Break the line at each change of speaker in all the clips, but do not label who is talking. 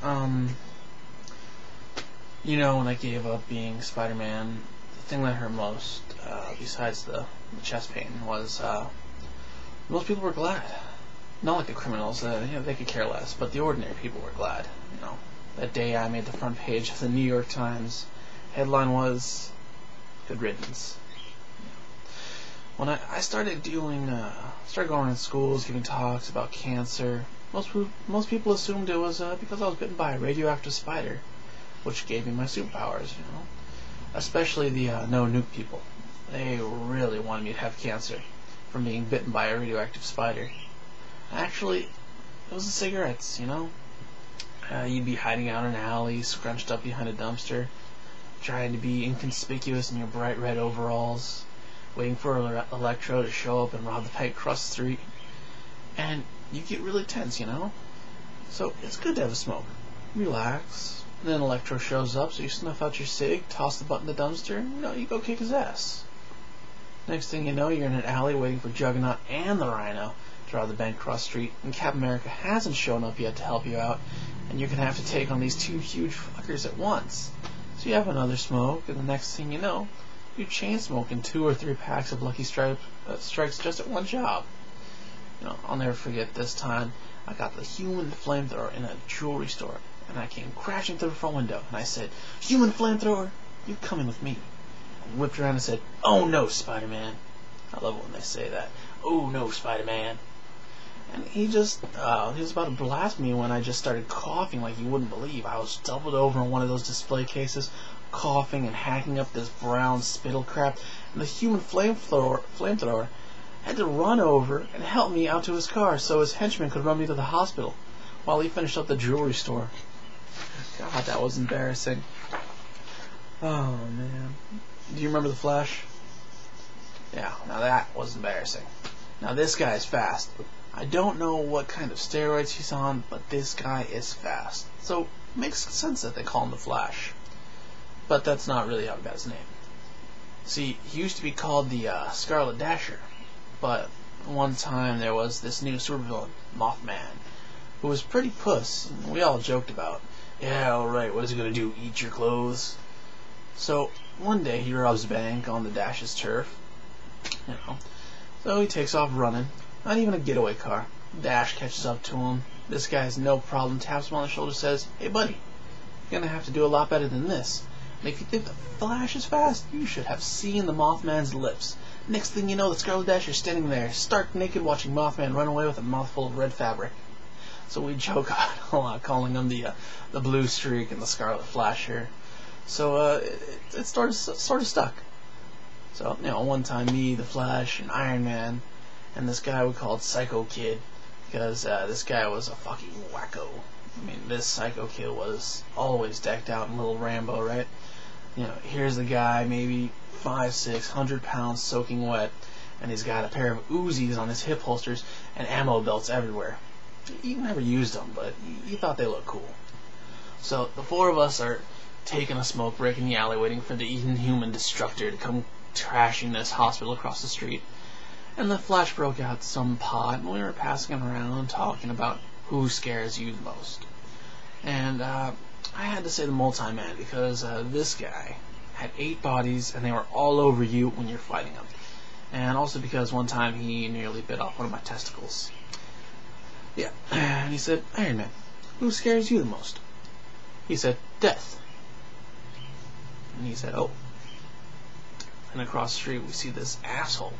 um, when I gave up being Spider-Man, the thing that hurt most, besides the chest pain, was most people were glad. Not like the criminals, they could care less, but the ordinary people were glad. That day I made the front page of the New York Times. Headline was, "Good riddance." When I started going in schools, giving talks about cancer, most people assumed it was because I was bitten by a radioactive spider, which gave me my superpowers, Especially the no-nuke people. They really wanted me to have cancer from being bitten by a radioactive spider. Actually, it was the cigarettes, You'd be hiding out in an alley, scrunched up behind a dumpster, trying to be inconspicuous in your bright red overalls, waiting for Electro to show up and rob the bank across the street. And you get really tense, So it's good to have a smoke. Relax. And then Electro shows up, so you snuff out your cig, toss the butt in the dumpster, and you go kick his ass. Next thing you know, you're in an alley waiting for Juggernaut and the Rhino to rob the bank across the street, and Captain America hasn't shown up yet to help you out, and you're going to have to take on these two huge fuckers at once. So you have another smoke, and the next thing you know, you're chain smoking 2 or 3 packs of Lucky Strikes just at one job. I'll never forget this time. I got the human flamethrower in a jewelry store, and I came crashing through the front window, and I said, "Human flamethrower, you're coming with me." And whipped around and said, "Oh no, Spider-Man." I love it when they say that. "Oh no, Spider-Man." And he was about to blast me when I just started coughing like you wouldn't believe. I was doubled over in one of those display cases, coughing and hacking up this brown spittle crap, and the human flamethrower had to run over and help me out to his car so his henchman could run me to the hospital while he finished up the jewelry store. God, that was embarrassing. Oh, man. Do you remember the Flash? Yeah, now that was embarrassing. Now this guy is fast. I don't know what kind of steroids he's on, but this guy is fast. So it makes sense that they call him the Flash. But that's not really how he got his name. See, he used to be called the Scarlet Dasher, but one time there was this new supervillain, Mothman, who was pretty puss, and we all joked about, "Yeah, alright, what is he gonna do, eat your clothes?" So one day he robs a bank on the Dash's turf, So he takes off running, not even a getaway car. Dash catches up to him. This guy has no problem, taps him on the shoulder, says, "Hey buddy, you're gonna have to do a lot better than this. And if you think the Flash is fast, you should have seen the Mothman's lips." Next thing you know, the Scarlet Dasher is standing there, stark naked, watching Mothman run away with a mouthful of red fabric. So we joke a lot, calling him the Blue Streak and the Scarlet Flasher. So it sort of stuck. So one time me, the Flash, and Iron Man, and this guy we called Psycho Kid, because this guy was a fucking wacko. I mean, this Psycho Kid was always decked out in little Rambo, right? Here's the guy, maybe 500-600 pounds soaking wet, and he's got a pair of Uzis on his hip holsters and ammo belts everywhere. He never used them, but he thought they looked cool. So the 4 of us are taking a smoke break in the alley, waiting for the Inhuman Destructor to come trashing this hospital across the street. And the Flash broke out some pot, and we were passing it around, talking about who scares you the most. And I had to say the multi-man, because this guy had 8 bodies, and they were all over you when you're fighting him. And also because one time he nearly bit off one of my testicles. Yeah, and he said, "Iron Man, who scares you the most?" He said, "Death." And he said, "Oh." And across the street we see this asshole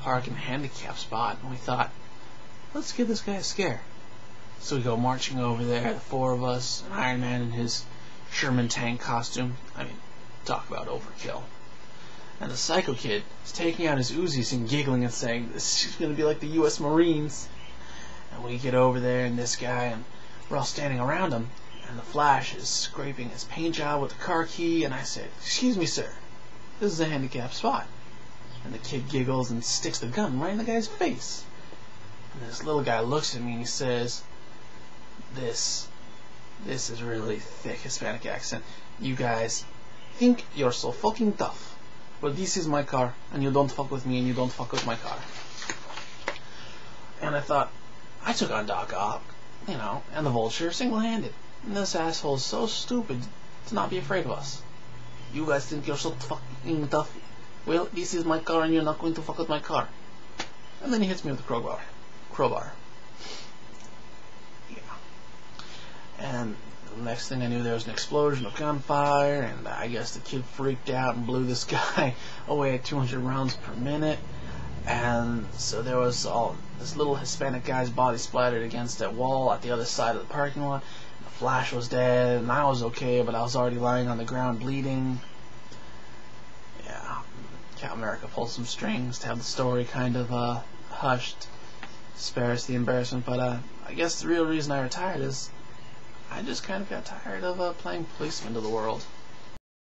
park in a handicap spot, and we thought, let's give this guy a scare. So we go marching over there, the 4 of us, and Iron Man in his Sherman tank costume. I mean, talk about overkill. And the Psycho Kid is taking out his Uzis and giggling and saying, "This is going to be like the U.S. Marines." And we get over there, and this guy, and we're all standing around him, and the Flash is scraping his paint job with a car key, and I said, "Excuse me, sir, this is a handicapped spot." And the kid giggles and sticks the gun right in the guy's face. And this little guy looks at me and he says, This is really thick Hispanic accent. "You guys think you're so fucking tough, but this is my car, and you don't fuck with me, and you don't fuck with my car." And I thought, I took on Doc Ock, and the Vulture single-handed. And this asshole's so stupid to not be afraid of us. You guys think you're so fucking tough? Well, this is my car and you're not going to fuck with my car. And then he hits me with a crowbar. Yeah. And the next thing I knew, there was an explosion of gunfire, and I guess the kid freaked out and blew this guy away at 200 rounds per minute. And so there was all this little Hispanic guy's body splattered against that wall at the other side of the parking lot. The Flash was dead, and I was okay, but I was already lying on the ground bleeding. Yeah, Captain America pulled some strings to have the story kind of hushed, spare us the embarrassment. But I guess the real reason I retired is I just kind of got tired of playing policeman to the world.